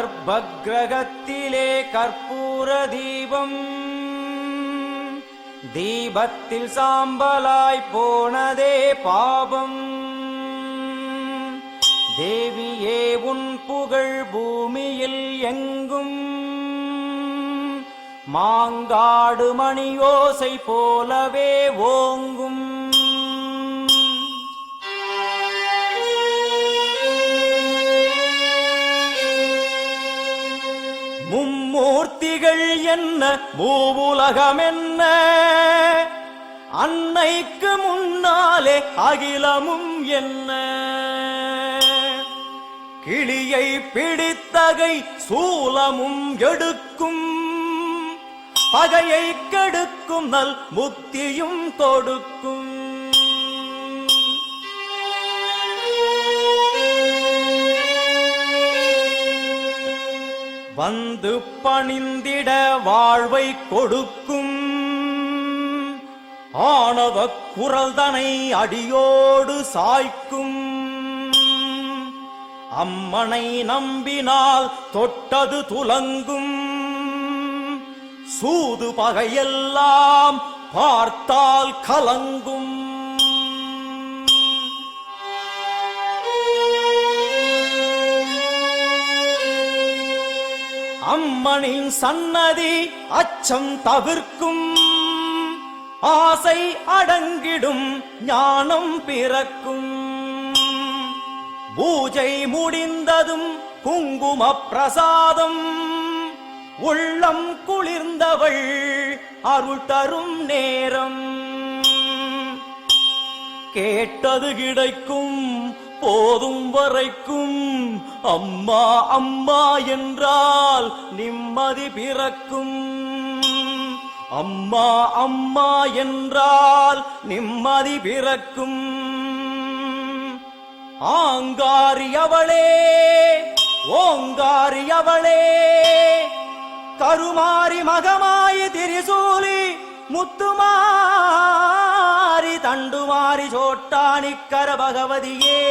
கர்ப்பகிரகத்திலே கற்பூர தீபம் தீபத்தில் சாம்பலாய் போனதே பாபம். தேவியே உன் புகழ் பூமியில் எங்கும் மாங்காடு மணியோசை போலவே ஓங்கும். மும்மூர்த்திகள் என்ன மூவுலகம் என்ன அன்னைக்கு முன்னாலே அகிலமும் என்ன. கிளியை பிடித்தகை சூலமும் எடுக்கும் பகையை கெடுக்கும் நல் முக்தியும் கொடுக்கும். வந்து பணிந்திட வாழ்வை கொடுக்கும் ஆணவ குரல்தனை அடியோடு சாய்க்கும். அம்மனை நம்பினால் தொட்டது துலங்கும் சூது பகையெல்லாம் பார்த்தால் கலங்கும். அம்மனின் சன்னதி அச்சம் தவிர்க்கும் ஆசை அடங்கிடும் ஞானம் பிறக்கும். பூஜை முடிந்ததும் குங்கும பிரசாதம் உள்ளம் குளிர்ந்தவள் அருள் தரும் நேரம். கேட்டது கிடைக்கும் போதும் வரைக்கும் அம்மா அம்மா என்றால் நிம்மதி பிறக்கும். அம்மா அம்மா என்றால் நிம்மதி பிறக்கும். ஆங்காரியவளே ஓங்காரியவளே கருமாரி மகமாயி திரிசூலி முத்துமாரி தண்டுமாரி சோட்டானிக்கர பகவதியே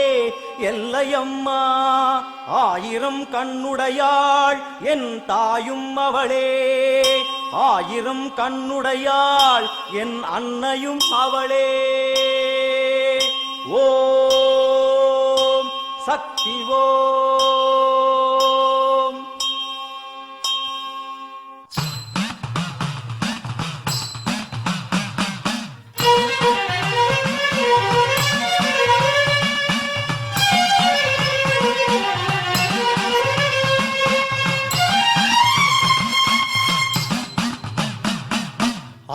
எல்லையம்மா. ஆயிரம் கண்ணுடையாள் என் தாயும் அவளே ஆயிரம் கண்ணுடையாள் என் அன்னையும் அவளே. ஓம் சக்தி ஓம்.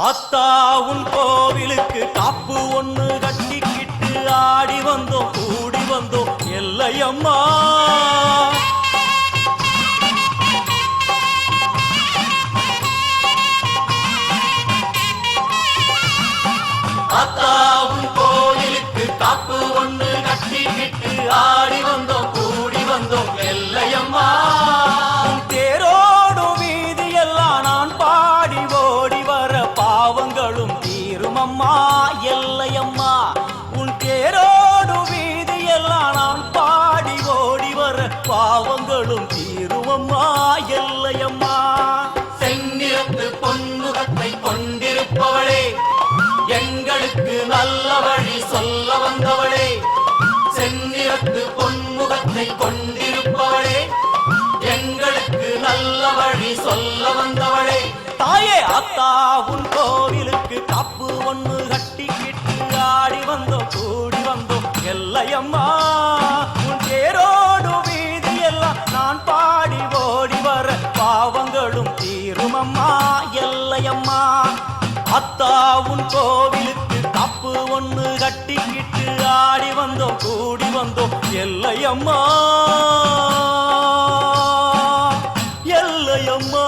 ஆத்தா உன் கோவிலுக்கு காப்பு ஒண்ணு கட்டிக்கிட்டு ஆடி வந்தோம் கூடி வந்தோம் எல்லையம்மா. ஆத்தா உன் கோவிலுக்கு காப்பு ஒண்ணு கட்டிக்கிட்டு ஆடி வந்தோம் கூடி வந்தோம் எல்லையம்மா. தேரோடும் வீதியெல்லாம் நான் பாடி ஓடி வர பாவங்களும் தீருமம்மா எல்லையம்மா. உன் தேரோடு வீதியெல்லாம் நான் பாடி ஓடி வர பாவங்களும் தீருமம்மா எல்லையம்மா. செந்நிறத்து பொன்முகத்தை கொண்டிருப்பவளே எங்களுக்கு நல்ல வழி சொல்ல வந்தவளே. செந்நிறத்து பொன்முகத்தை கொண்டிருப்பவளே எங்களுக்கு நல்ல வழி சொல்ல வந்தவளே. தாயே ஆத்தா உன் கோவிலுக்கு காப்பு ஒண்ணு கட்டிக்கிட்டு ஆடி வந்தோம் கூடி வந்தோம் எல்லையம்மா. உன் தேரோடு வீதி எல்லாம் நான் பாடி ஓடி வர பாவங்களும் தீருமம்மா எல்லையம்மா. அத்தா உன் கோவிலுக்கு காப்பு ஒண்ணு கட்டிக்கிட்டு ஆடி வந்தோம் கூடி வந்தோம் எல்லையம்மா எல்லையம்மா.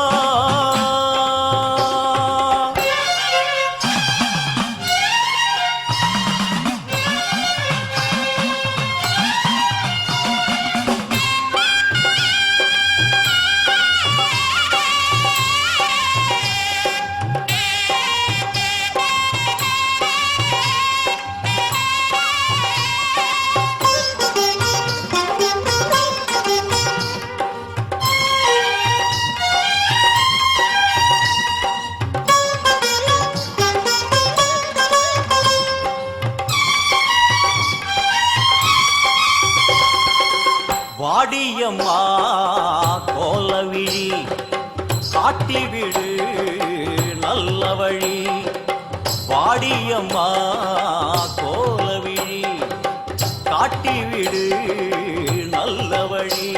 விழி காட்டிவிடு நல்ல வழி வாடியம்மா கோலவிழி காட்டிவிடு நல்ல வழி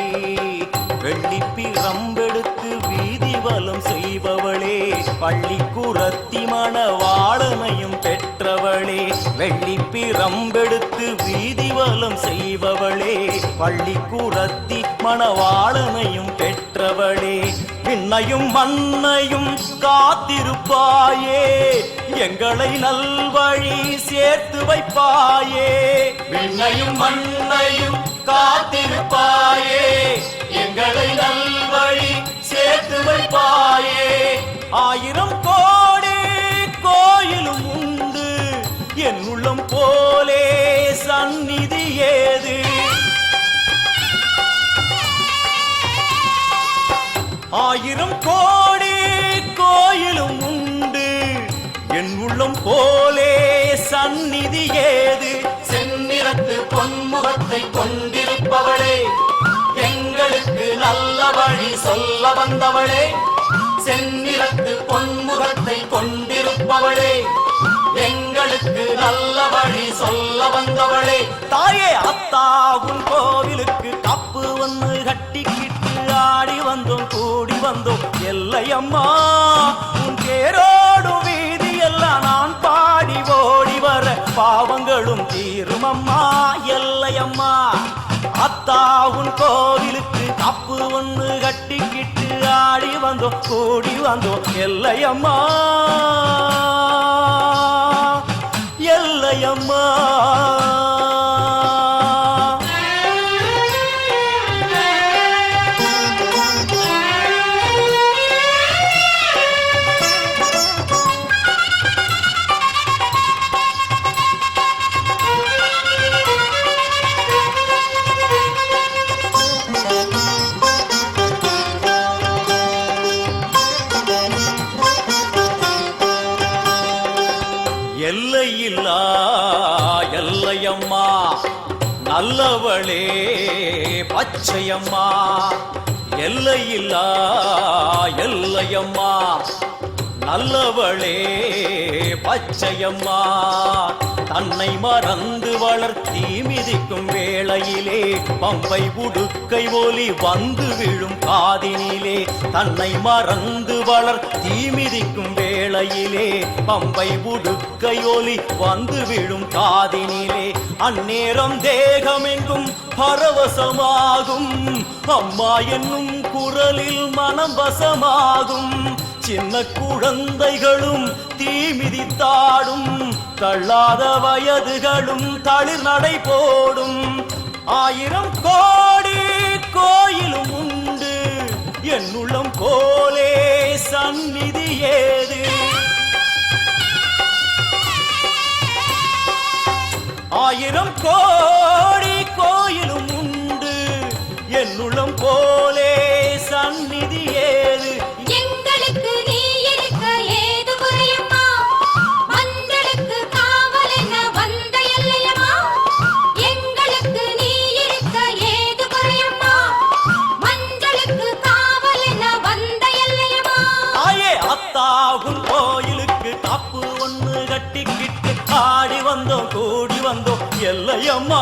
வெள்ளிப்பிரம்பெடுத்து வீதி வலம் செய்பவளே பள்ளிக்குரத்தி மணவாளனையும் பெற்றவளே வெள்ளிப்பிரம்பெடுத்து வீதி வலம் செய்பவளே பள்ளிக்குரத்தி மணவாளனையும் பெற்றவளே விண்ணையும் மண்ணையும் காத்திருப்பாயே எங்களை நல்வழி சேர்த்து வைப்பாயே விண்ணையும் மண்ணையும் காத்திருப்பாயே எங்களை நல்வழி சேர்த்து வைப்பாயே ஆயிரம் கோடி கோயிலும் உண்டு என் உள்ளம் போலே சந்நிதி ஏது ஆயிரம் கோடி கோயிலும் உண்டு என் உள்ளம் போலே சந்நிதி ஏது செந்நிறத்து பொன்முகத்தை கொண்டிருப்பவளே எங்களுக்கு நல்ல வழி சொல்ல வந்தவளே செந்நிறத்து பொன்முகத்தை கொண்டிருப்பவளே எங்களுக்கு நல்ல வழி சொல்ல வந்தவளே தாயே அத்தாவும் கோவிலுக்கு கப்பு ஒன்று கட்டிக்கிட்டு ஆடி வந்தோம் கூடி வந்தோம் எல்லையம்மா உன் தேரோடும் வீதி எல்லாம் நான் பாடி ஓடி வர பாவங்களும் தீரும் அம்மா எல்லையம்மா அத்தாவும் கோவிலுக்கு கப்பு ஒன்று கட்டிக்கிட்டு ஆடி வந்தோம் கூடி வந்தோம் எல்லையம்மா எல்லையம்மா எல்லையில்லா எல்லையம்மா நல்லவளே பச்சையம்மா எல்லையில்லா எல்லையம்மா நல்லவளே பச்சையம்மா தன்னை மறந்து வளர்த்தி மிதிக்கும் வேளையிலே பம்பை உடுக்கை ஒலி வந்து விழும் காதினிலே தன்னை மறந்து வளர்த்தி மிதிக்கும் வேளையிலே பம்பை உடுக்கை ஒலி வந்து விழும் காதினிலே அந்நேரம் தேகமெங்கும் பரவசமாகும் அம்மா என்னும் குரலில் மனம் வசமாகும் சின்ன குழந்தைகளும் தீமிதித்தாடும் தள்ளாத வயதுகளும் தளிர் நடை போடும் ஆயிரம் கோடி கோயிலும் உண்டு என் உள்ளம் போலே சந்நிதி ஏது ஆயிரம் கோடி கோயிலும் உண்டு என் உள்ளம் போலே சந்நிதி ஏது எங்களுக்கு நீ இருக்க ஏது குறையம்மா மஞ்சளுக்கு காவல் என வந்த எல்லையம்மா எங்களுக்கு நீ இருக்க ஏது குறையம்மா மஞ்சளுக்கு காவல் என வந்த எல்லையம்மா ஆயே அத்தாவும் கோயிலுக்கு காப்பு ஒன்று கட்டிக்கிட்டு ஆடி வந்தோம் கூடி வந்தோம் எல்லையம்மா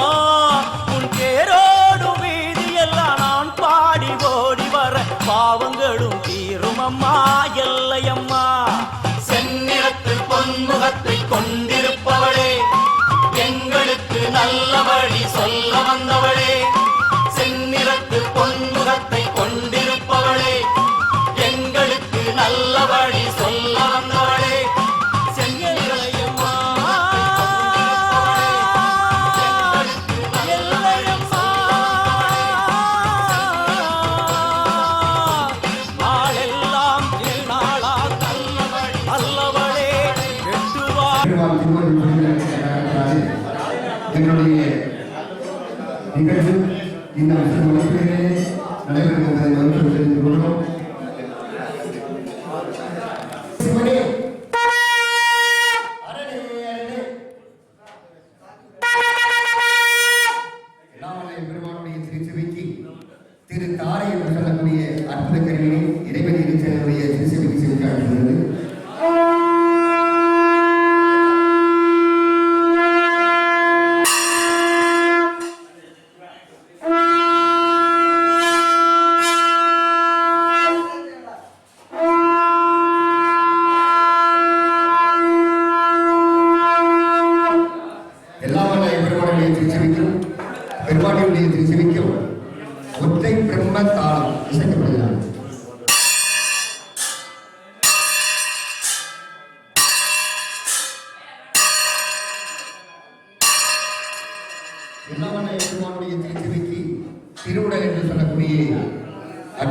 உன் தேரோடும் வீதி எல்லாம் நான் பாடி ஓடி வர பாவங்களும் தீரும் அம்மா எல்லையம்மா செந்நிறத்து பொன்முகத்தை கொண்டிருப்பவளே எங்களுக்கு நல்ல வழி சொல்ல வந்தவளே செந்நிறத்து பொன்முகத்தை கொண்டிருப்பவளே எங்களுக்கு நல்ல வழி சொல்ல வந்தவளே எங்களுடைய நிகழ்வு இந்த வகுப்பிலே நடைபெறும் என்பதை மறுத்து தெரிந்து கொள்கிறோம். பெருமானுடைய திருச்சபைக்கு திரு தாரை என்று சொல்லக்கூடிய அற்புத கருவி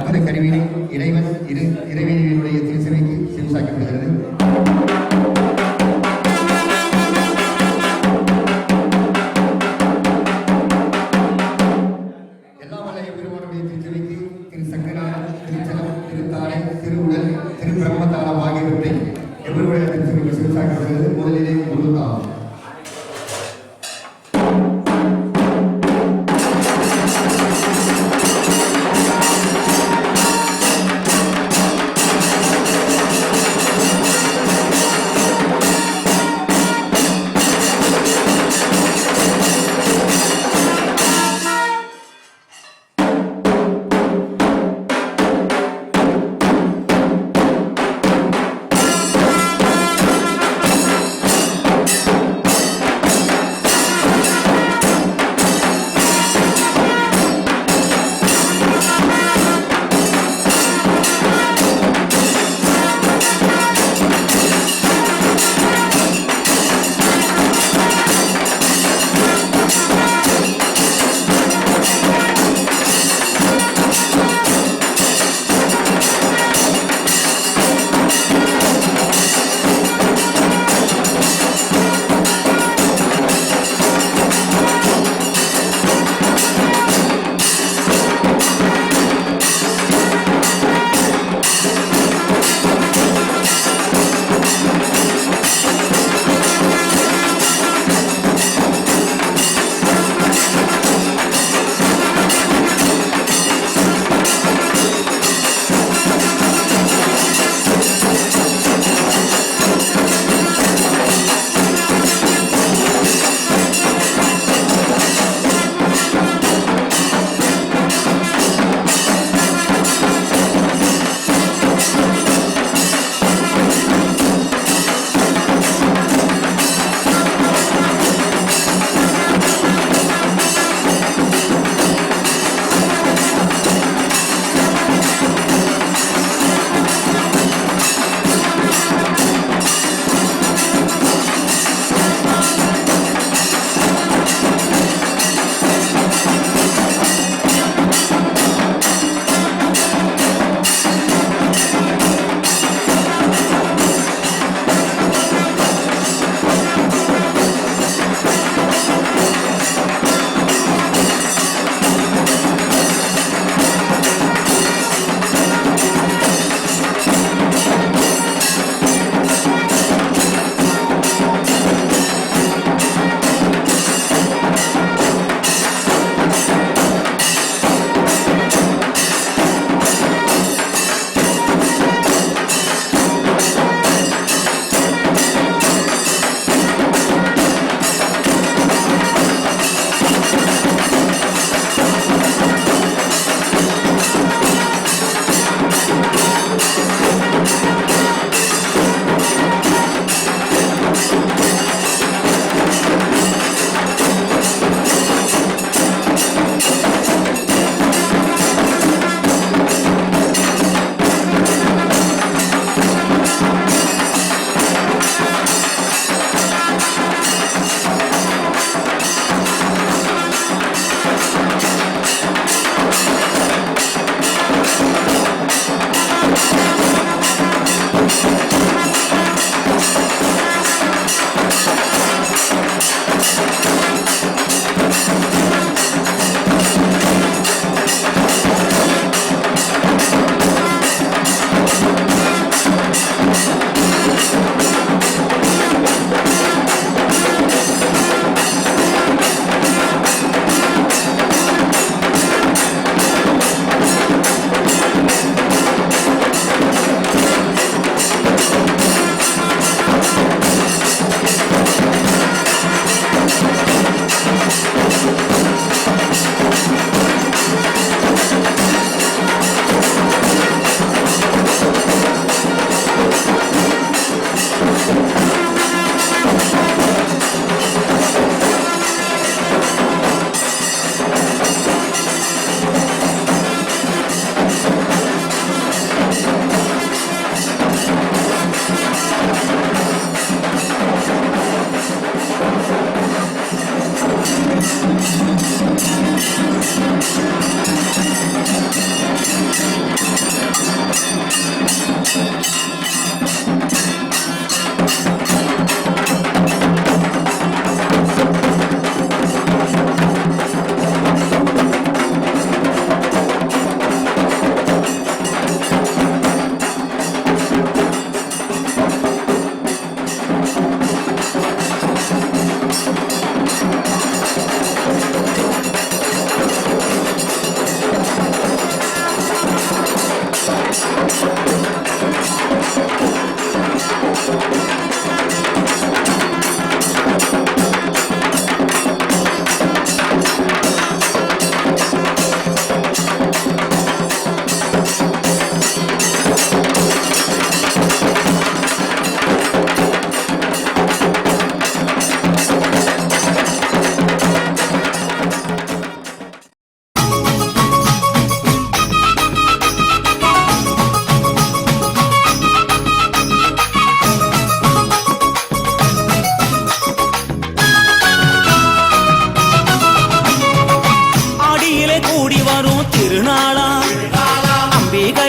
அற்புத கருவினை இறைவனுடைய திருச்சபைக்கு செவிசாக்கப்படுகிறது. எல்லா வல்ல பெருமானுடைய திருச்சபைக்கு திரு சக்கரான, திருச்சலம், திருத்தாடை, திருவுடல், திரு பிரம்மதானம் ஆகியவற்றை எவருடைய திருச்சபைக்கு செவிசாக்கப்படுகிறது. முதலிலே குருதாம்.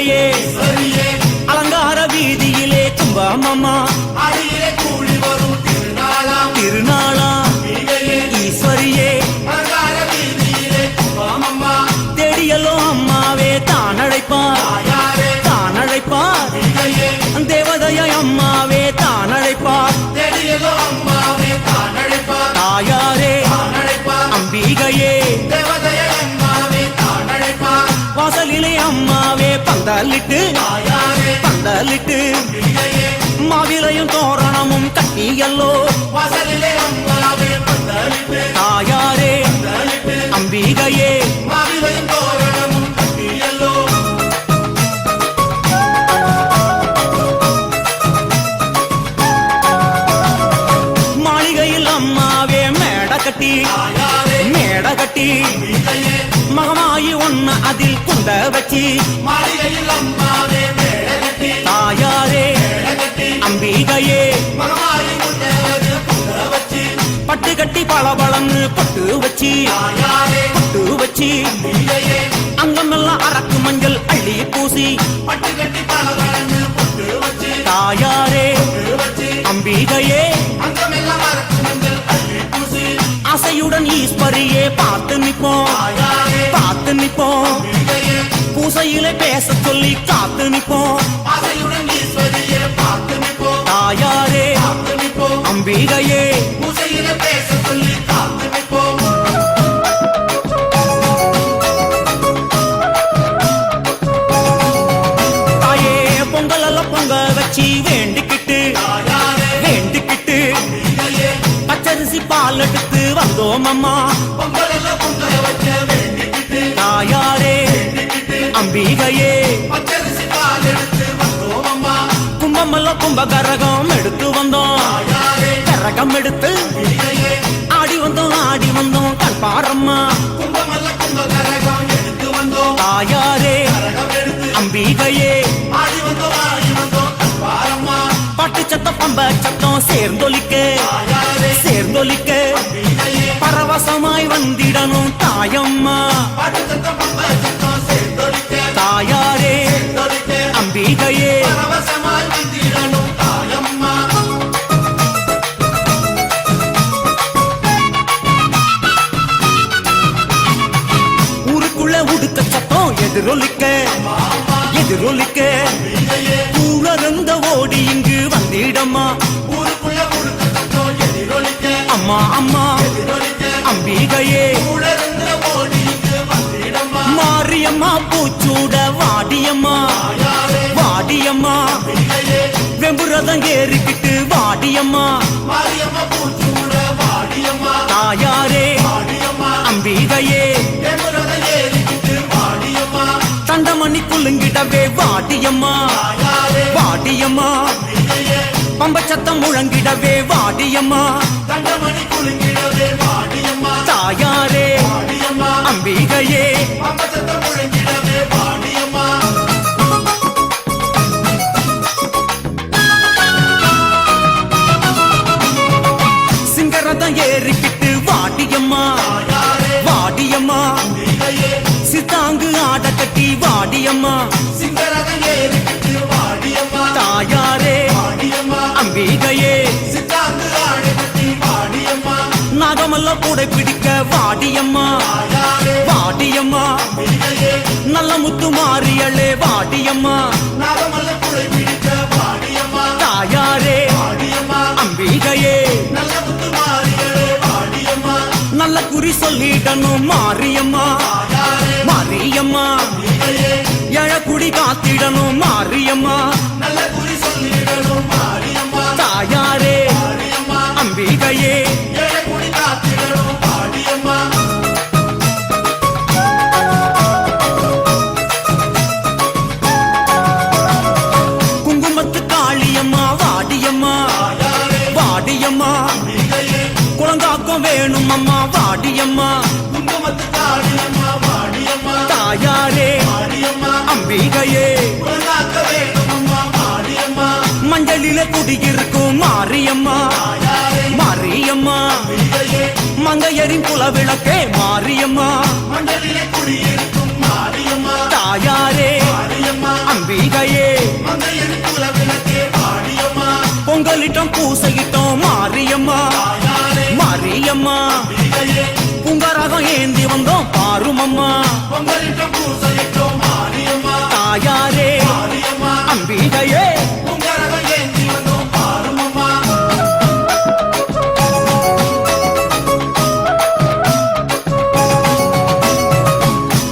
அம்பிகையே அலங்கார வீதியிலே கும்பமம்மா திருநாளா ஈஸ்வரியே தேடியல்லோ அம்மாவே தானழைப்பார் தேவதைய அம்மாவே தானழைப்பார் தாயாரே அம்பிகையே வாசலிலே அம்மாவே பந்தலிட்டு மாவிலையும் தோரணமும் கட்டியல்லோ தாயாரே அம்பிகையே மாளிகையில் அம்மாவே மேட கட்டி மகமாயி ஒன்னு அதில் குண்ட வச்சி தாயாரே அம்பிகையே பட்டு கட்டி பளபளன்னு பட்டு வச்சி அங்கமெல்லாம் அரக்கு மஞ்சள் அள்ளி பூசி தாயாரே அம்பிகையே ஆசையுடன் ஈஸ்வரியே பார்த்து நிப்போம் பூசையிலே பேச சொல்லி காத்து நிப்போம் தாயாரே அம்பிகையே தாயே பொங்கல் எல்லாம் பொங்க வச்சு வேண்டிக்கிட்டு பச்சரிசி பால் எடுத்து வந்தோம் அம்மா தாயாரே அம்பிகையே கும்பமெல்லாம் கும்பகரகம் எடுத்து வந்தோம் கரகம் எடுத்து ஆடி வந்தோம் கண்பாரம்மா தாயாரே அம்பிகையே பாட்டு சத்தம் பம்ப சத்தம் சேர்ந்தொலிக்க பரவசமாய் வந்திடணும் தாயம்மா தாயாரே அம்பிகையே ஊருக்குள்ள உடுக்க சத்தம் எதிரொலிக்க ஊரந்த ஓடி இங்கு வந்திடம்மா அம்மா அம்பிகையே மாரியம்மா பூச்சூட வாடியம்மா வெம்புரதம் ஏறிக்கிட்டு வாடியம்மா தாயாரே அம்பிகையே தண்டமணி குலுங்கிடவே வாடியம்மா பம்ப சத்தம் முழங்கிடவே வாடியம்மா தாயாரே அம்பிகையே சிங்கரதம் ஏறிக்கிட்டு வாடியம்மா சித்தாங்கு ஆட கட்டி வாடியம்மா தாயாரே அம்பிகையே நாகமெல்லாம் கூட பிடிக்க வாடியம்மா நல்ல முத்து மாறியளே வாடியம்மா தாயாரே அம்பிகையே நல்ல குறி சொல்லிடணும் மாரியம்மா எழக்குடி காத்திடணும் மாரியம்மா தாயாரே அம்பிகையே குங்குமத்து காளியம்மா வாடியம்மா குளங்காக்கம் வேணும் அம்மா வாடியம்மா தாயாரே அம்பிகையே மஞ்சளிலே குடியிருக்கும் மாரியம்மா மங்கையரின் குலவிளக்கே மாரியம்மா தாயாரே அம்பிகையே பொங்கலிட்டம் பூசையிட்டோம் மாரியம்மா மாரியம்மா புங்கராகம் ஏந்தி வந்தோம் பாருமம்மா தாயாரே அம்பிகையே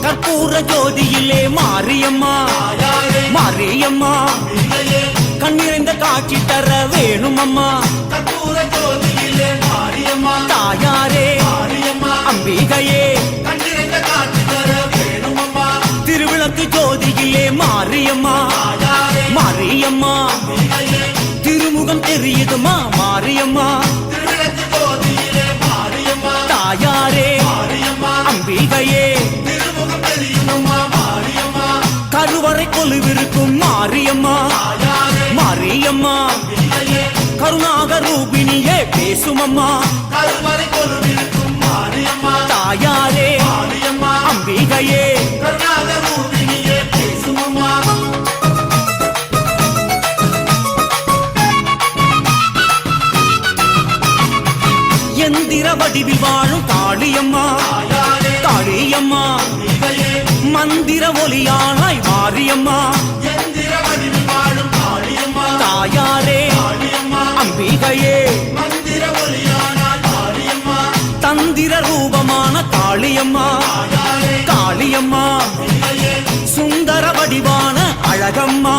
கற்பூர ஜோதியிலே மாரியம்மா மாரியம்மா கண்ணிறைந்த காட்சி தர வேணுமம்மா தாயாரே அம்பிகையே திருவிளக்கு ஜோதியிலே மாரியம்மா மாரியம்மா திருமுகம் தெரியுதுமா மாரியம்மா தாயாரே அம்பிகையே கருவறை கொலுவிருக்கும் மாரியம்மா மாரியம்மா கருணாக ரூபினியே பேசுமம்மா தாயாரே அம்பிகையே எந்திர வடிவில் வாழும் காளியம்மா காளியம்மா மந்திர ஒலியானாய் மாரியம்மா தாயாரே அம்பிகையே தந்திர ரூபமான காளியம்மா காளியம்மா சுந்தர வடிவான அழகம்மா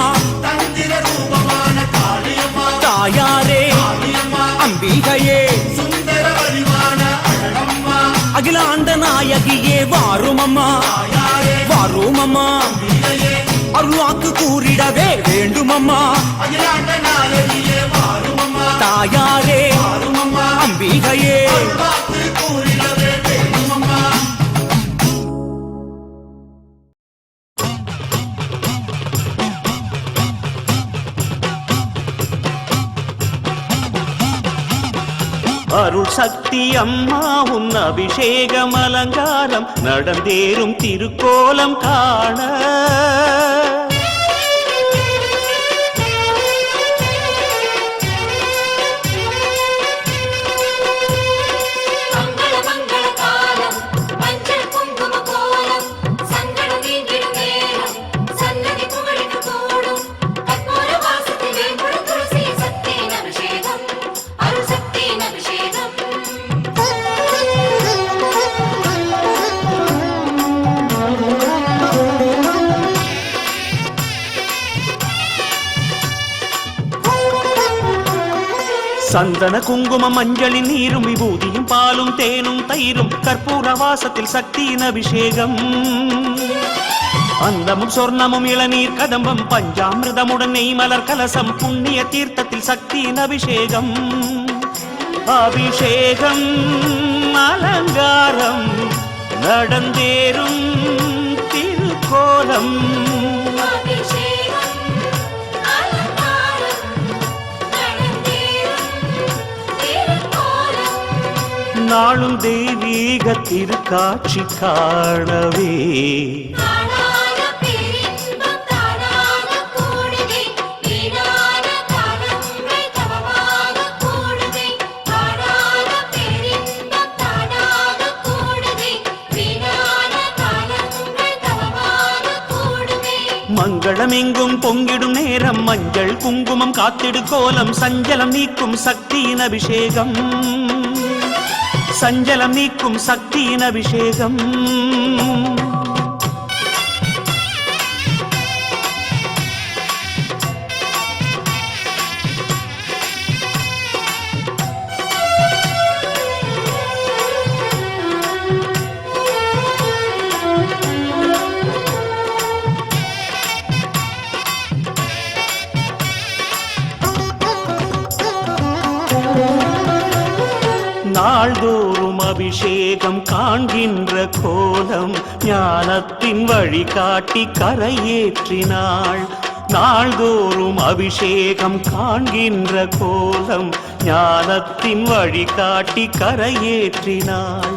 தாயாரே அம்பிகையே அகிலாண்ட நாயகியே வாருமம்மா வாருமம்மா அருள்வாக்கு கூறிடவே வேண்டுமம்மா தாயாரே அம்பிகையே அருள் சக்தி அம்மா உன் அபிஷேகம் அலங்காரம் நடந்தேறும் திருக்கோலம் காண சந்தன குங்குமம் மஞ்சளின் நீரும் விபூதியும் பாலும் தேனும் தயிரும் கற்பூர வாசத்தில் சக்தியின் அபிஷேகம் அந்தமும் சொர்ணமும் இளநீர் கதம்பம் பஞ்சாமிர்தமுடன் நெய் மலர் கலசம் புண்ணிய தீர்த்தத்தில் சக்தியின் அபிஷேகம் அபிஷேகம் அலங்காரம் நடந்தேறும் திருக்கோலம் நாளும் தெய்வீக திருக்காட்சி காணவே மங்களமெங்கும் பொங்கிடும் நேரம் மஞ்சள் குங்குமம் காத்திடு கோலம் சஞ்சலம் நீக்கும் சக்தியின் அபிஷேகம் சஞ்சலம் நீக்கும் சக்தியின் அபிஷேகம் நாள்தோறும் அபிஷேகம் காண்கின்ற கோலம் ஞானத்தின் வழிகாட்டி கரையேற்றினாள் நாள்தோறும் அபிஷேகம் காண்கின்ற கோலம் ஞானத்தின் வழிகாட்டி கரையேற்றினாள்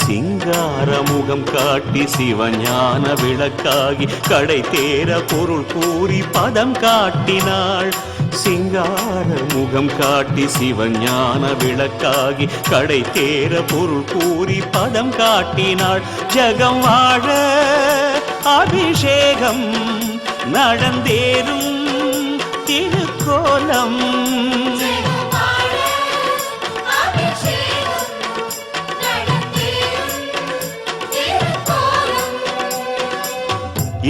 சிங்கார முகம் காட்டி சிவஞான விளக்காகி கடை தேர பொருள் கூறி பதம் காட்டினாள். சிங்கார முகம் காட்டி சிவஞான விளக்காகி கடை தேர பொருள் கூறி பதம் காட்டினாள். ஜகம் வாழ அபிஷேகம் நடந்தேறும் திருக்கோலம்.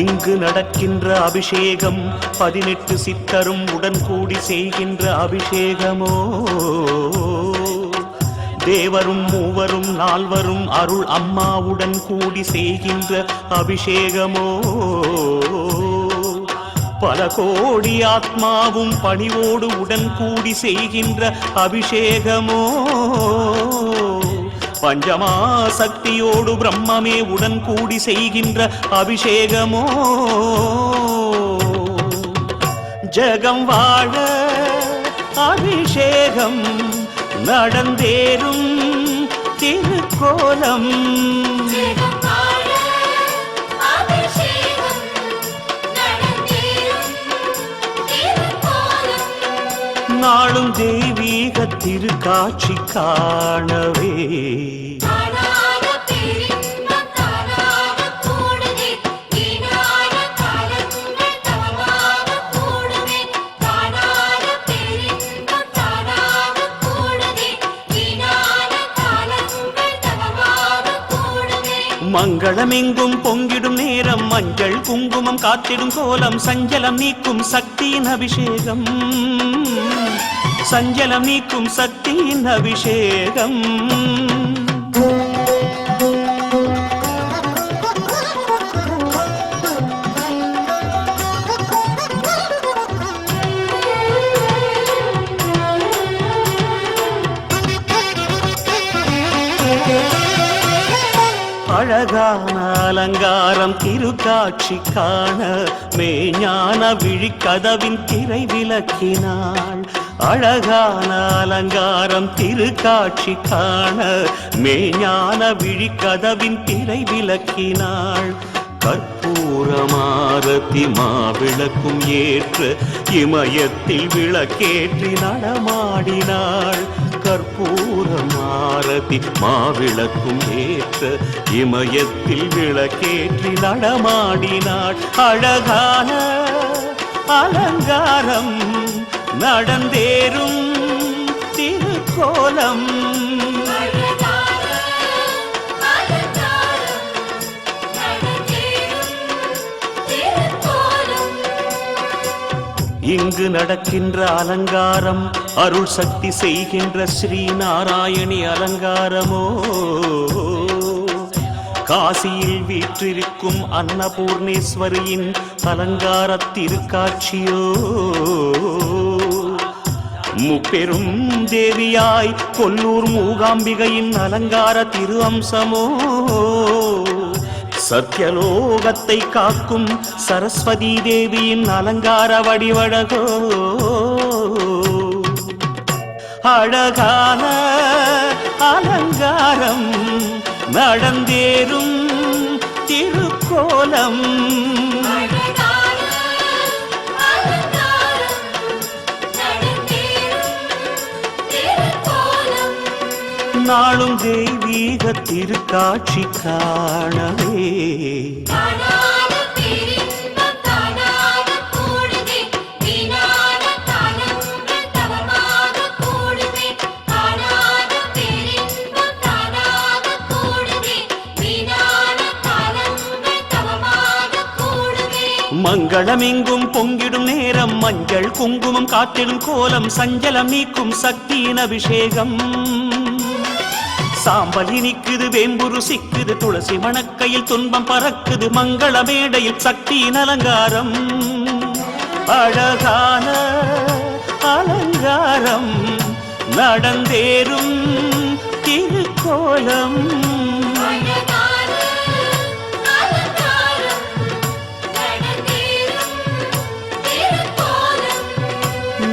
இங்கு நடக்கின்ற அபிஷேகம் 18 சித்தரும் உடன் கூடி செய்கின்ற அபிஷேகமோ. தேவரும் மூவரும் நால்வரும் அருள் அம்மாவுடன் கூடி செய்கின்ற அபிஷேகமோ. பல கோடி ஆத்மாவும் பணிவோடு உடன் கூடி செய்கின்ற அபிஷேகமோ. பஞ்சமா சக்தியோடு பிரம்மமே உடன் கூடி செய்கின்ற அபிஷேகமோ. ஜகம் வாழ அபிஷேகம் நடந்தேறும் திருக்கோலம். நாளும் தெய்வீக திருக்காட்சி காணவே. மங்களமெங்கும் பொங்கிடும் நேரம் மஞ்சள் குங்குமம் காத்திடும் கோலம். சஞ்சலம் நீக்கும் சக்தியின் அபிஷேகம். சஞ்சலம் நீக்கும் சக்தியின் அபிஷேகம். அழகான அலங்காரம் திருக்காட்சி காண மெய்ஞான விழிக்கதவின் திரை விலக்கினாள். அழகான அலங்காரம் திருக்காட்சி காண மெய்ஞான விழிக்கதவின் திரை விலக்கினாள். கற்பூரமாரத்தி மாவிளக்கும் ஏற்ற இமயத்தில் விளக்கேற்றி நடமாடினாள். கற்பூரமாரத்தி மாவிளக்கும் ஏற்ற இமயத்தில் விளக்கேற்றி நடமாடினாள். அழகான அலங்காரம் நடந்தேறும் திருக்கோலம். இங்கு நடக்கின்ற அலங்காரம் அருள் சக்தி செய்கின்ற ஸ்ரீநாராயணி அலங்காரமோ. காசியில் வீற்றிருக்கும் அன்னபூர்ணேஸ்வரியின் அலங்கார திருக்காட்சியோ. முப்பெரும் தேவியாய் கொல்லூர் மூகாம்பிகையின் அலங்கார திரு அம்சமோ. சத்யலோகத்தை காக்கும் சரஸ்வதி தேவியின் அலங்கார வடிவழகோ. அழகான அலங்காரம் நடந்தேறும் திருக்கோலம். நாளும் தெய்வீக திருக்காட்சி காணவே. மங்களமெங்கும் பொங்கிடும் நேரம் மஞ்சள் குங்குமம் காத்திடும் கோலம். சஞ்சலம் நீக்கும் சக்தியின் அபிஷேகம். சாம்பலி நிக்குது வேம்புரு சிக்குது துளசி மணக்கையில் துன்பம் பறக்குது. மங்கள மேடையில் சக்தியின் அலங்காரம். அழகான அலங்காரம் நடந்தேறும் திருக்கோலம்.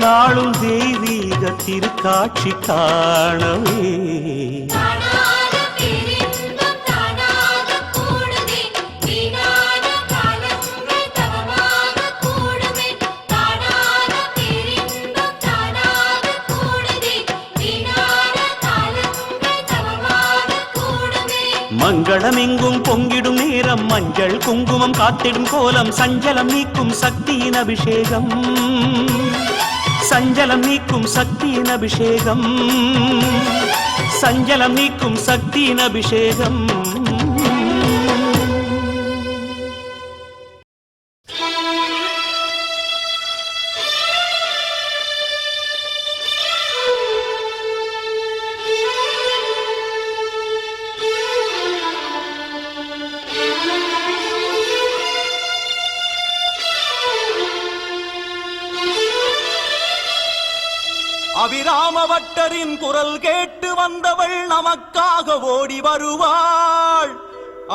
நாளும் தெய்வீக திருக்காட்சி காணவே. மங்களமெங்கும் பொங்கிடும் நேரம் மஞ்சள் குங்குமம் காத்திடும் கோலம் சஞ்சலம் நீக்கும் சக்தியின் அபிஷேகம் சஞ்சலம் நீக்கும் சக்தியின் அபிஷேகம் சஞ்சலம் நீக்கும் சக்தியின் அபிஷேகம் அபிராமபட்டரின் குரல் கேட்டு வந்தவள் நமக்காக ஓடி வருவாள்.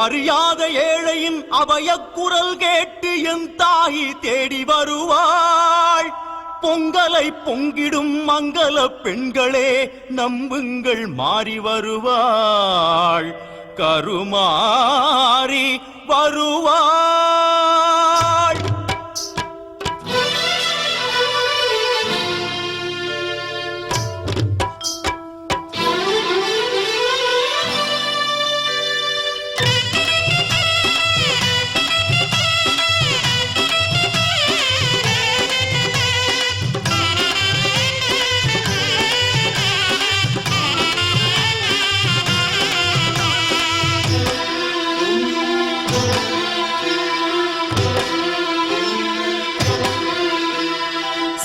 அறியாத ஏழையின் அபயக் குரல் கேட்டு என் தாயி தேடி வருவாள். பொங்கலை பொங்கிடும் மங்கள பெண்களே நம்புங்கள் மாறி வருவாள். கருமாறி வருவாள்.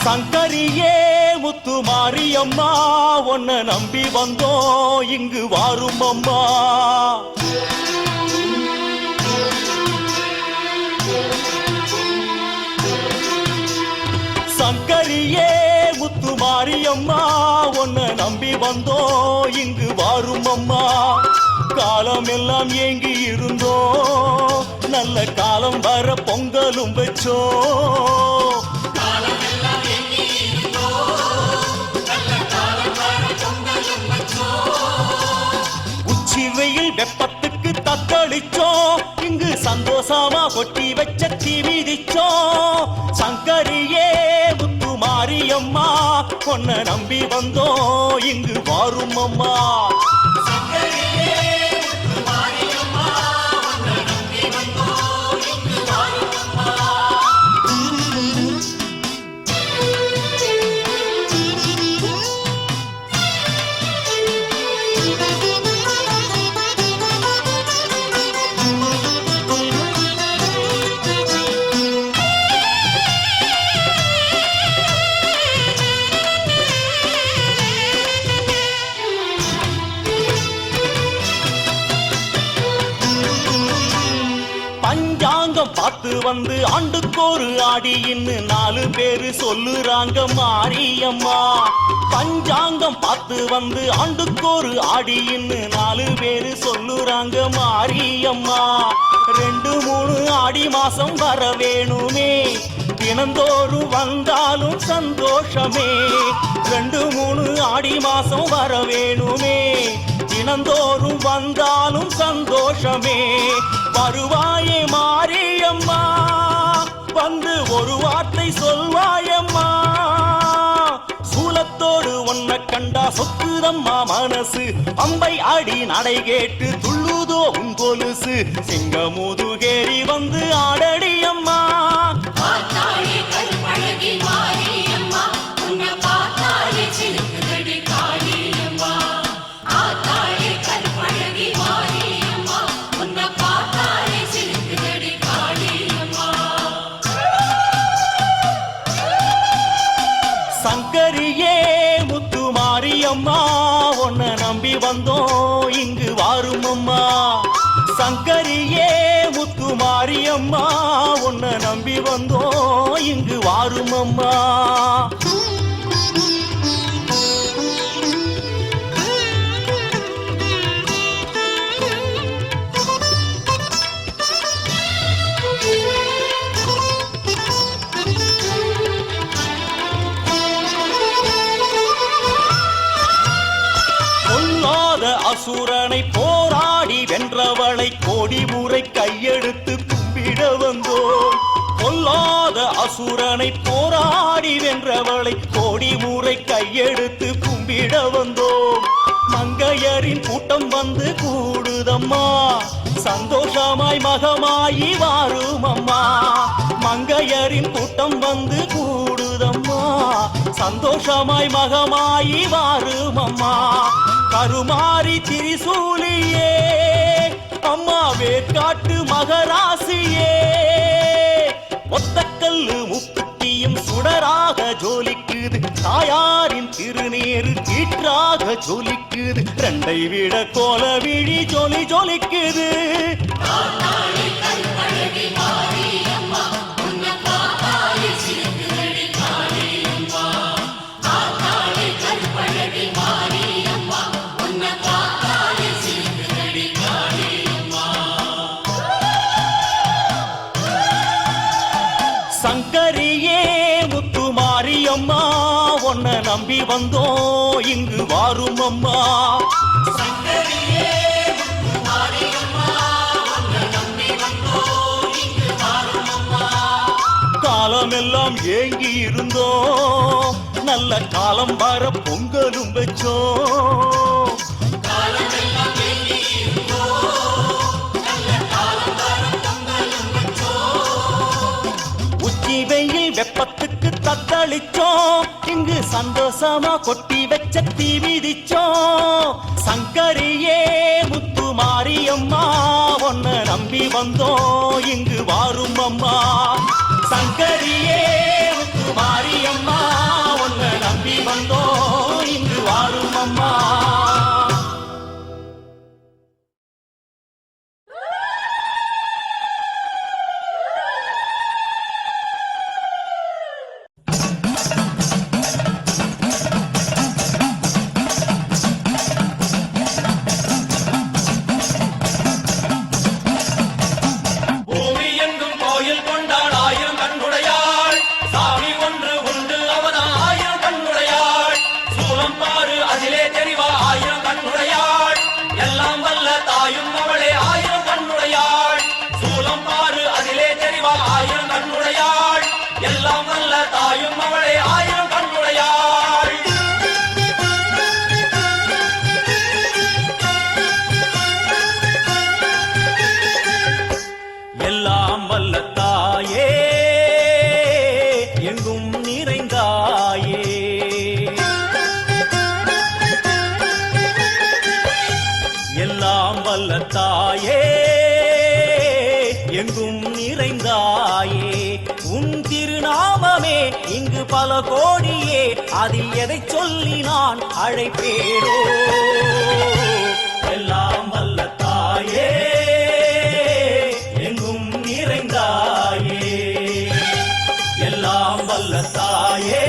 சங்கரியே முத்து மாரியம்மா உன்னை நம்பி வந்தோம் இங்கு வாரும் அம்மா. சங்கரியே முத்து மாரியம்மா உன்னை நம்பி வந்தோம் இங்கு வாரும் அம்மா. காலம் எல்லாம் ஏங்கி இருந்தோம் நல்ல காலம் வர பொங்கலும் வச்சோம். வெயில் வெப்பத்துக்கு தத்தளிச்சோம் இங்கு சந்தோஷமா கொட்டி வச்ச தீவிதிச்சோம். சங்கரியே முத்து மாரியம்மா பொன்ன நம்பி வந்தோம் இங்கு வாரும் அம்மா. பஞ்சாங்கம் பார்த்து வந்து ஆண்டுக்கோரு ஆடின்னு 4 பேரு சொல்லுறாங்க மாரியம்மா. பஞ்சாங்கம் பார்த்து வந்து ஆண்டுக்கோரு ஆடின்னு 4 பேரு சொல்லுறாங்க மாரியம்மா. 2-3 ஆடி மாசம் வர வேணுமே தினந்தோறும் வந்தாலும் சந்தோஷமே. 2-3 ஆடி மாசம் வர வேணுமே தினந்தோறும் வந்தாலும் சந்தோஷமே. வருவாயே மாரியம்மா வந்து ஒரு வார்த்தை சொல்வாயம்மா. சூலத்தோடு உன்னை கண்டா சொக்குதம்மா மனசு. பம்பை அடி நடை கேட்டு துள்ளுதோ உன் கொலுசு. சிங்கமுதுகேறி வந்து ஆடடியம்மா. சங்கரியே முத்து மாரியம்மா உன்னை நம்பி வந்தோம் இங்கு வாரும் அம்மா. சங்கரியே முத்து மாரியம்மா உன்னை நம்பி வந்தோம் இங்கு வாரும் அம்மா. அசுரனை போராடி வென்றவளை கோடி முறை கையெடுத்து கும்பிட வந்தோம். கொல்லாத அசுரனை போராடி வென்றவளை கோடி முறை கையெடுத்து கும்பிட வந்தோம். மங்கையரின் கூட்டம் வந்து கூடு கூடுதம்மா சந்தோஷமாய் மகமாயி வாரும் அம்மா மங்கையரின் கூட்டம் வந்து கூடுதம்மா சந்தோஷமாய் மகமாயி வாரும் அம்மா கருமாரி திரிசூலியே அம்மா வேற்காட்டு மகராசியே ஒத்தக்கல்லு முக்குட்டியும் சுடராக ஜோலிக்குது தாயாரின் திருநீர் கீற்றாக ஜொலிக்குது ரெண்டை விட கோல விழி ஜொலி ஜொலிக்குது சங்கரியே முத்து மாரியம்மா உன்னை நம்பி வந்தோம் இங்கு வாரும் அம்மா சங்கரியே முத்து மாரியம்மா உன்னை நம்பி வந்தோம் இங்கு வாரும் அம்மா காலமெல்லாம் ஏங்கி இருந்தோம் நல்ல காலம் வர பொங்கலும் வச்சோம் காலமெல்லாம் ஏங்கி வெயில் வெப்பத்துக்கு தத்தளிச்சோம் இங்கு சந்தோஷமா கொட்டி வச்ச தீ மிதிச்சோம் சங்கரியே முத்து மாரியம்மா உன்னை நம்பி வந்தோம் இங்கு வாரும் அம்மா சங்கரியே முத்து மாரியம்மா உன்னை நம்பி வந்தோம் இங்கு வாரும் அம்மா தாயே எங்கும் நிறைந்தாயே உன் திருநாமமே இங்கு பல கோடியே அதில் எதை சொல்லி நான் அழைப்பேனோ எல்லாம் வல்ல தாயே எங்கும் நிறைந்தாயே எல்லாம் வல்ல தாயே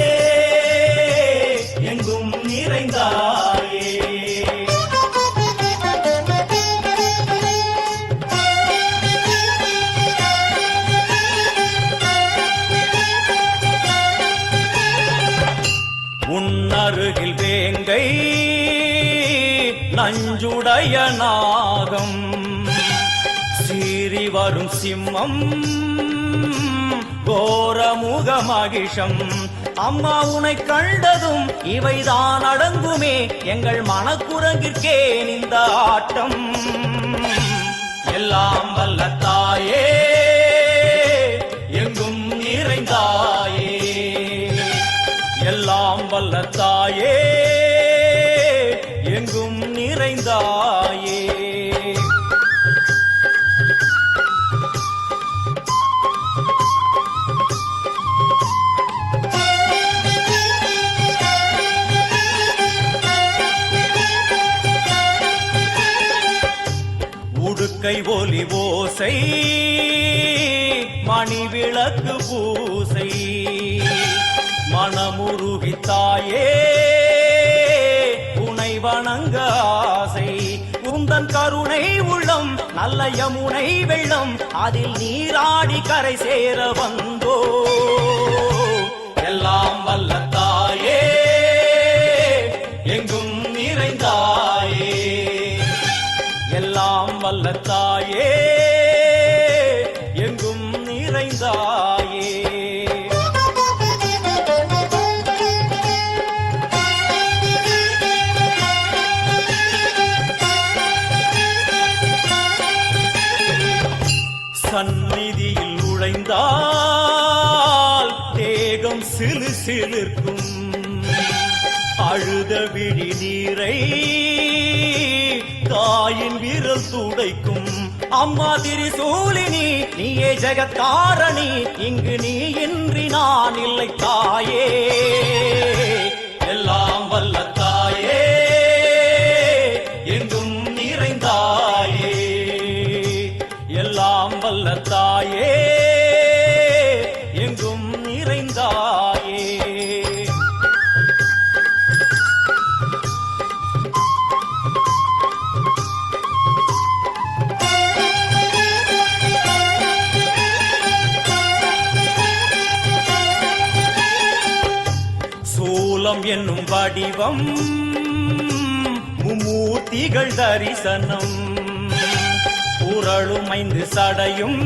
எங்கும் நிறைந்தாயே உன்னருகில் வேங்கை நஞ்சுடைய நாகம் சீறி வரும் சிம்மம் கோரமுக மகிஷம் அம்மா உனை கண்டதும் இவைதான் அடங்குமே எங்கள் மனக்குரங்கிற்கே இந்த ஆட்டம் எல்லாம் வல்ல தாயே எங்கும் நிறைந்தாயே எல்லாம் வல்ல தாயே எங்கும் நிறைந்தாயே உடுக்கை ஒலி ஓசை மணி விளக்கு பூசை மனமுருகி தாயே உனை வணங்க ஆசை உந்தன் கருணை உள்ளம் நல்ல யமுனை வெள்ளம் அதில் நீராடி கரை சேர வந்தோ எல்லாம் வல்ல தாயே எங்கும் நிறைந்தாயே எல்லாம் வல்ல தாயே எங்கும் நிறைந்தாயே சிலு சிலிர்க்கும் அழுத விழி நீரை தாயின் விரல் துடைக்கும் அம்மா திரிசூலினி நீயே ஜெகத்காரணி இங்கு நீ இன்றி நான் இல்லை தாயே எல்லாம் வல்ல தாயே எங்கும் நிறைந்தாயே எல்லாம் வல்ல தாயே எங்கும் நிறைந்தாயே சூலம் என்னும் வடிவம் மும்மூர்த்திகள் தரிசனம் புரளும் 5 சடையும்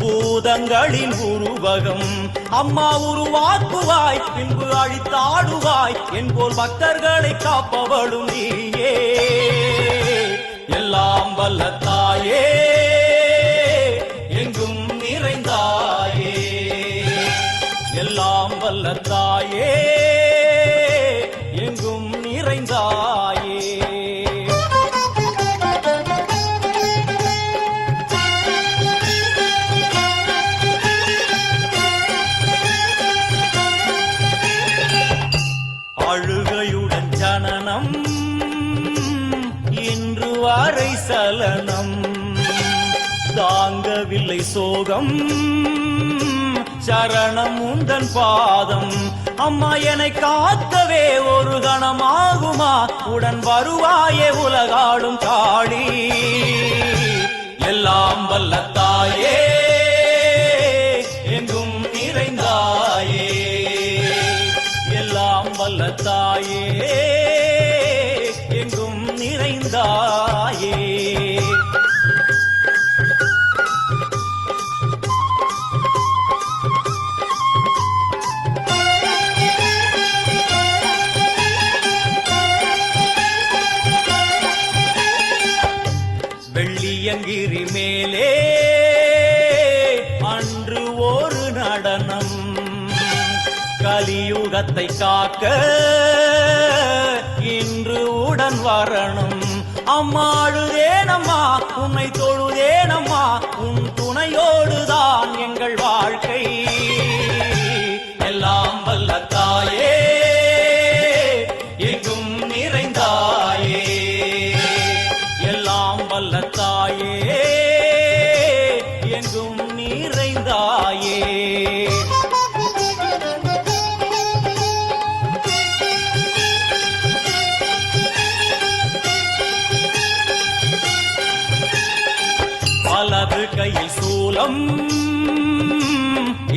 பூதங்களின் உருவகம் அம்மா உருவாக்குவாய் பின்பு அழித்தாடுவாய் என்போர் பக்தர்களை காப்பவளும் நீயே எல்லாம் வல்ல தாயே எங்கும் நிறைந்தாயே எல்லாம் வல்ல தாயே எங்கும் நிறைந்தாயே அழுகையுடன் ஜனனம் இன்று வரை சலனம் தாங்கவில்லை சோகம் சரணம் உந்தன் பாதம் அம்மா என்னை காக்கவே ஒரு கணமாகுமா உடன் வருவாயே உலகாடும் காளி எல்லாம் வல்ல தாயே எங்கும் நிறைந்தாயே எல்லாம் வல்ல தாயே எங்கும் நிறைந்தாயே வெள்ளியங்கிரி மேலே அன்று ஒரு நடனம் கலியுகத்தை காக்க இன்று உடன் வரணும் அம்மாழுதேனம்மா உன்னை தொழுதேனம்மா உன் துணையோடுதான் எங்கள் வாழ்க்கை எல்லாம் வல்ல தாயே எங்கும் நிறைந்தாயே எல்லாம் வல்ல தாயே எங்கும் நிறைந்தாயே வலது கையில் சூலம்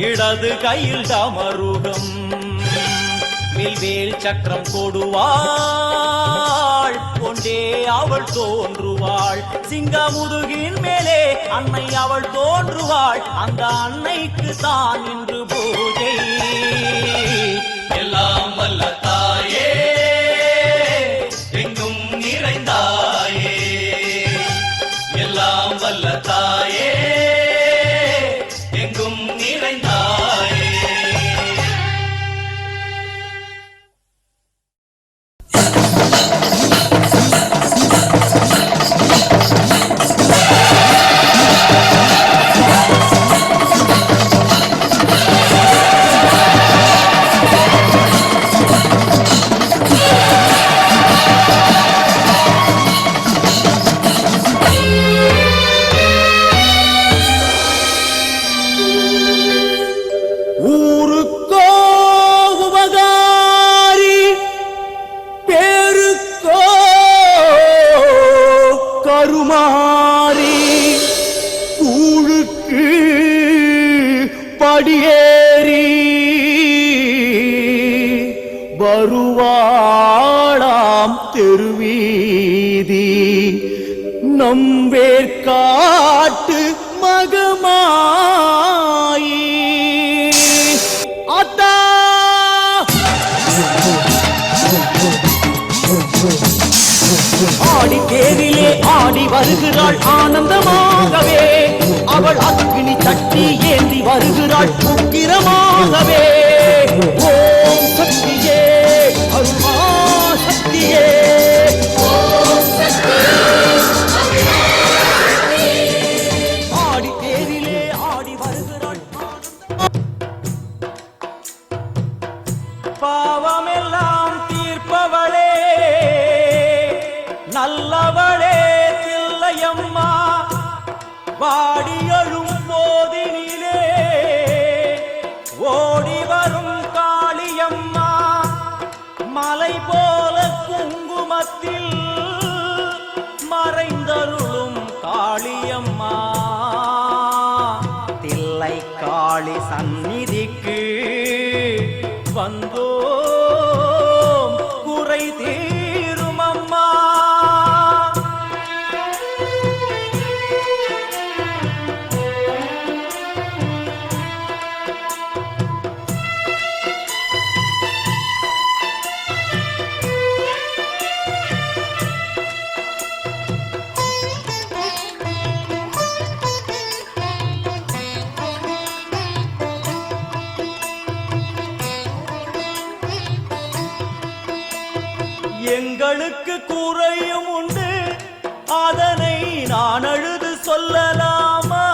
இடது கையில் டமருகம் வில்வேல் சக்கரம் கொடுவாள் கொண்டே அவள் தோன்றுவாள் சிங்கமுதுகின் மேலே அன்னை அவள் தோன்றுவாள் அந்த அன்னைக்கு தான் இன்று பூஜை எல்லாம் வல்ல தாயே எங்கும் நிறைந்தாயே எல்லாம் வல்ல தாயே எங்கும் நிறைந்தாயே ஊருக்கோ உபகாரி பேருக்கோ கருமாறி கூழுக்கு படியேறி வருவாளாம் தெருவீதி நம்பேற்காட்டு மகமாயி அத்தா ஆடி தேரிலே ஆடி வருகிறாள் ஆனந்தமாகவே அவள் அக்னி சட்டி ஏந்தி வருகிறாள் உக்கிரமாகவே. ஓம் சக்தியே அருமா சக்தியே. ஆடி தேரிலே ஆடி வருகிறாள். பாவமெல்லாம் தீர்ப்பவளே நல்லவளே தில்லையம்மா. வாடி எழும் போதினிலே ஓடி வரும் காளியம்மா. மலை போல குங்குமத்தில் மறைந்தருளும் காளியம்மா. தில்லை காளி சந்நிதிக்கு வந்தோம் குறை தீரும் அம்மா. எங்களுக்கு குறையும் உண்டு அதனை நான் அழுது சொல்லலாமா.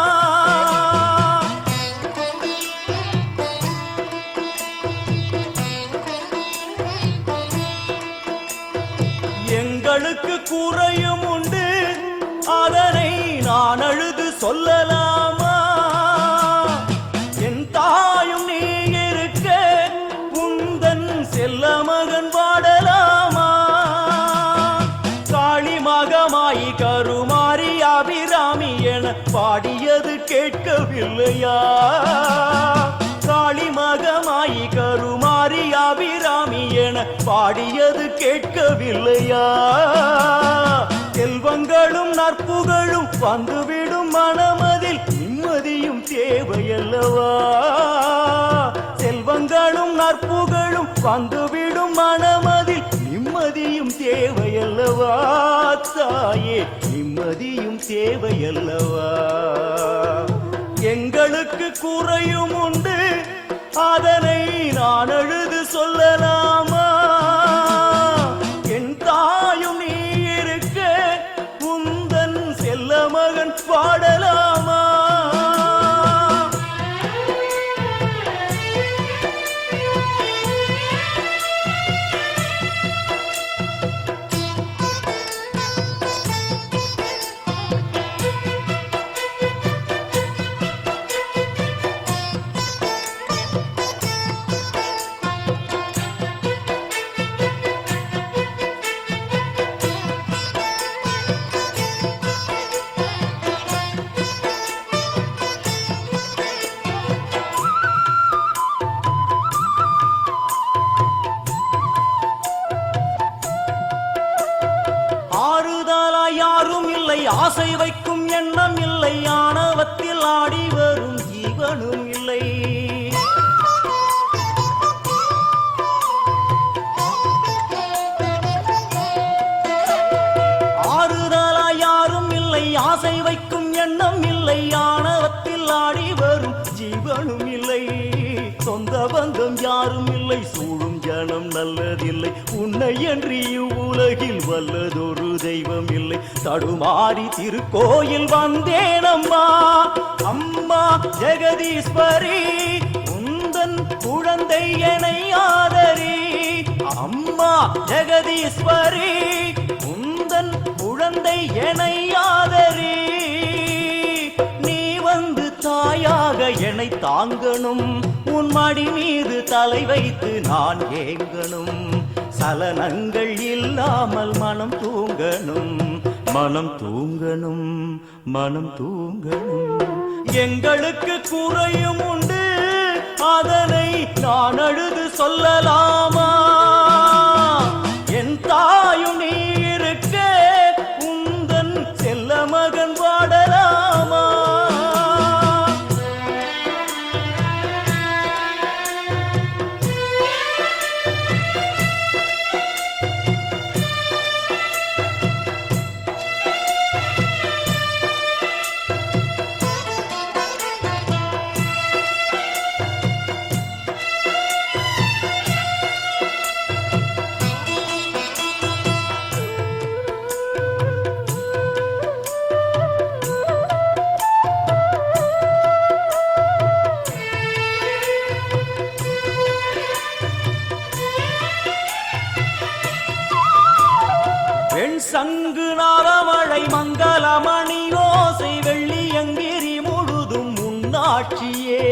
எங்களுக்கு குறையும் உண்டு அதனை நான் அழுது சொல்லலாமா. என் தாயும் நீ இருக்க உந்தன் செல்ல மகன் வாடலாமா. காளிமகமாயி கருமாரி அபிராமி என பாடியது கேட்கவில்லையா. காளிமகமாயி கருமாரி அபிராமி என பாடியது கேட்கவில்லையா. செல்வங்களும் நற்புகழும் வந்துவிடும் மனமதில் நிம்மதியும் தேவையல்லவா. செல்வங்களும் நற்புகழும் வந்துவிடும் மனமதில் நிம்மதியும் தேவையல்லவா. தாயே நிம்மதியும் தேவையல்லவா. எங்களுக்கு குறையும் உண்டு அதனை நான் அழுது சொல்லலாமா. என் தாயும் நீ இருக்க உந்தன் செல்ல மகன் பாடலாமா. யாரும் இல்லை ஆசை வைக்கும் எண்ணம் இல்லை. ஆணவத்தில் ஆடி வரும் ஜீவனும் இல்லை. ஆறுதலா யாரும் இல்லை ஆசை வைக்கும் எண்ணம் இல்லை. ஆணவத்தில் ஆடி வரும் ஜீவனும் இல்லை. சொந்த பந்தம் யாரும் இல்லை சூழும் ஜனம் நல்லதில்லை. உன்னை என்று இவ்வுலகில் வல்லதொரு தெய்வம் இல்லை. தடுமாறி திருக்கோயில் வந்தேனம்மா. அம்மா ஜெகதீஸ்வரி உந்தன் குழந்தை என்னை ஆதரி. அம்மா ஜெகதீஸ்வரி உந்தன் குழந்தை என்னை ஆதரி. நீ வந்து தாயாக என்னை தாங்கணும். உன் மடி மீது தலை வைத்து நான் ஏங்கணும். சலனங்கள் இல்லாமல் மனம் தூங்கணும். மனம் தூங்கணும். மனம் தூங்கணும். எங்களுக்கு குறையும் உண்டு அதனை நான் அழுது சொல்லலாமா. என் தாயும் நீ இருக்க உந்தன் செல்ல மகன் வாடலாமா. சங்கு நாரமழை மங்களமணி ஓசை வெள்ளியங்கிரி முழுதும் முன்னாட்சியே.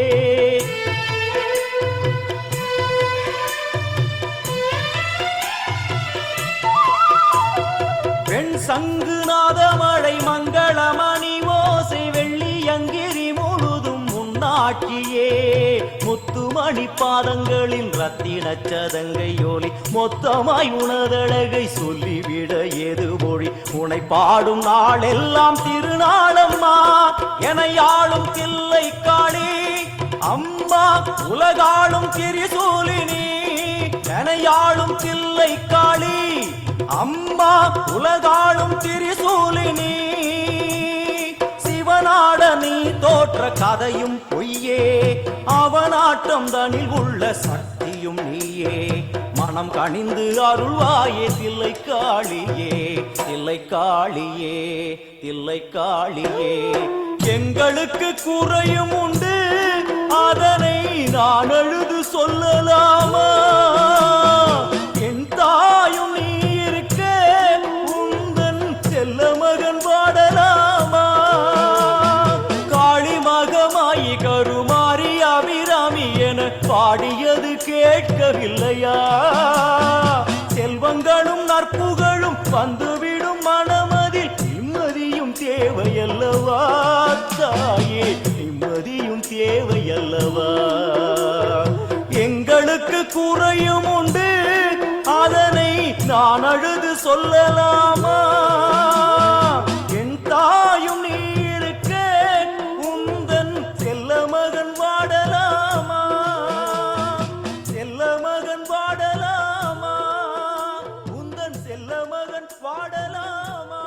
பெண் சங்கு நாதமழை மங்களமணி ஓசை வெள்ளியங்கிரி முழுதும் முன்னாட்சியே. முத்துமணி பாதங்களின் ரத்தின சதங்கையோலி மொத்தமாய் உனதழகை சொல்லிவிட ஏது மொழி. உனை பாடும் நாளெல்லாம் திருநாளம்மா எனையாளும் தில்லை காளி அம்மா உலகாளும் திரிசூலினி. எனையாளும் தில்லை காளி அம்மா உலகாளும் திரிசூலினி. சிவனாட நீ தோற்ற கதையும் பொய்யே, அவனாட்டம் தனில் உள்ள சக்தியும் நீயே. மனம் கனிந்து அருள்வாயே தில்லை காளியே, தில்லை காளியே, தில்லை காளியே. எங்களுக்கு குறையும் உண்டு, அதனை நான் அழுது சொல்லலாமா? என் தாயும் நீ இருக்க உந்தன் செல்ல மகன் பாடலாமா? காளி மகமாயி கருமாரி அபிராமி என பாடியது கேட்கவில்லையா? செல்வங்களும் நற்புகழும் வந்துவிடும் மனமதில் நிம்மதியும் தேவையல்லவா தாயே, நிம்மதியும் தேவையல்லவா? எங்களுக்கு குறையும் உண்டு, அதனை நான் அழுது சொல்லலாமா? என் தாயும் நீ இருக்க உந்தன் செல்ல மகன் வாடலாமா? செல்ல மகன் வாடலாமா? உந்தன் செல்ல மகன் வாடலாமா?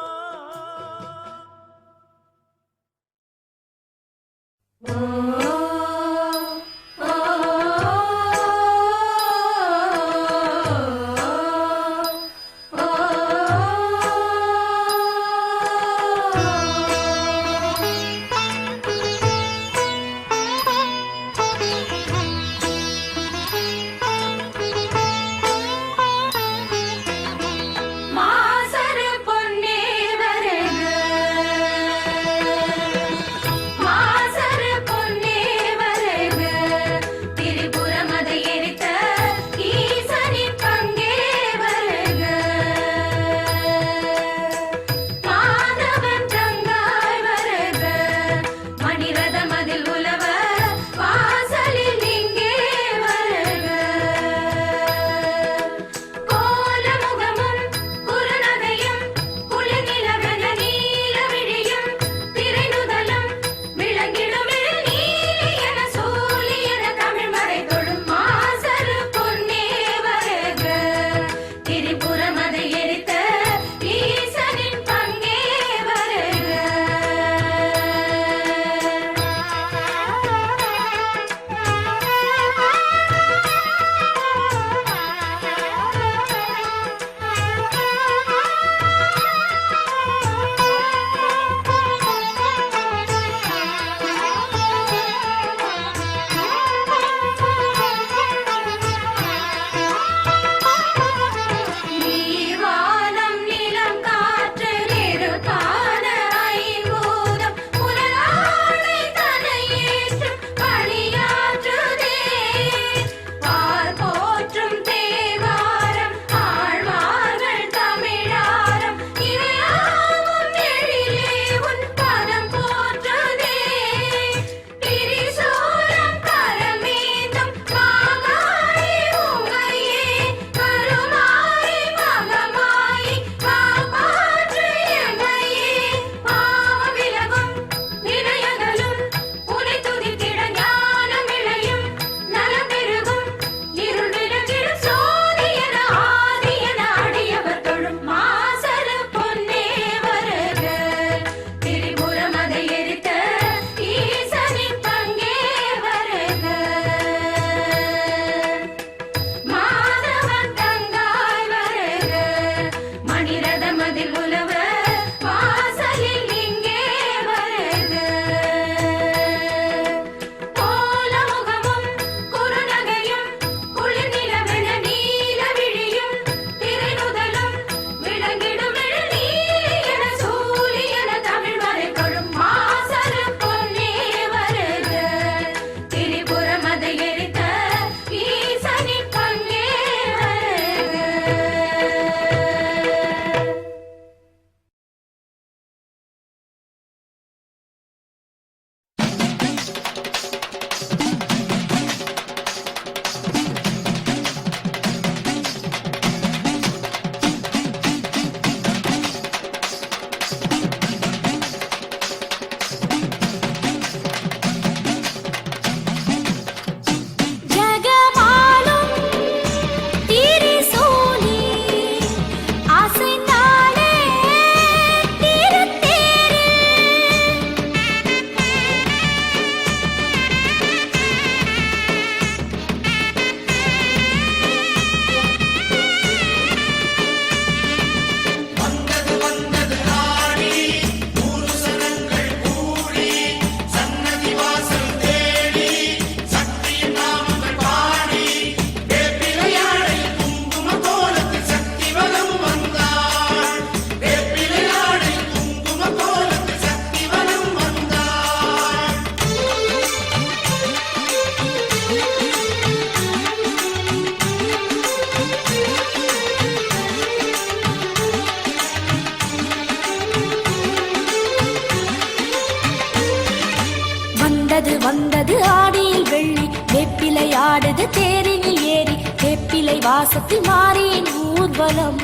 வாசத்தில் மாறியின் ஊர்வலம்.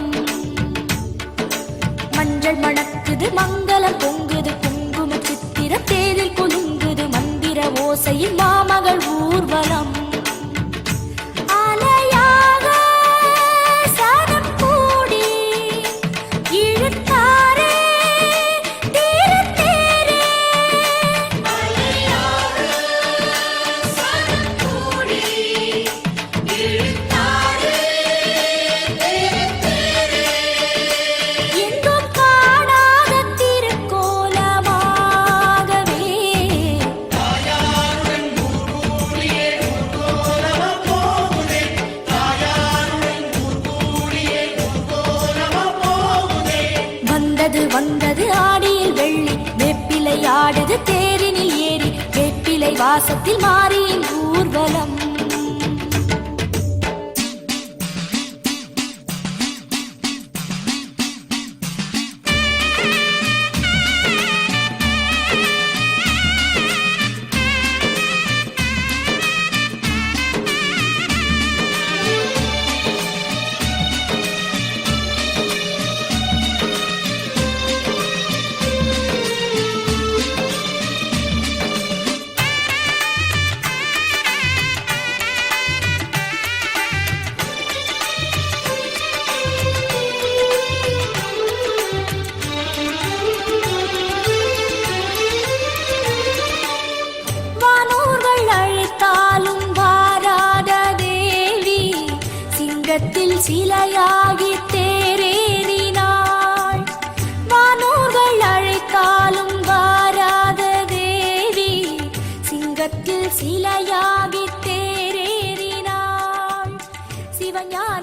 மஞ்சள் மணக்குது மங்களம் பொங்குது குங்கும சித்திர தேரில் குலுங்குது மந்திர ஓசையில் மாமகள் ஊர்வலம். ஆலையாக சனம் கூடி இழுத்தாரே தீரத்தேரே. எங்கும் காணாத திருக்கோலமாகவே வந்தது வந்தது ஆடியில் வெள்ளி வேப்பிலை ஆடுது தேரினில் ஏறி வேப்பிலை வாசத்தில் மாறியின் ஊர்வலம். வானோர்கள் அழைத்தாலும் வாராத தேவி சிங்கத்தில் சிலையாகி தேரேறினாள். வானோர்கள் அழைத்தாலும் வாராத தேவி சிங்கத்தில் சிலையாகி தேரேறினாள். சிவஞான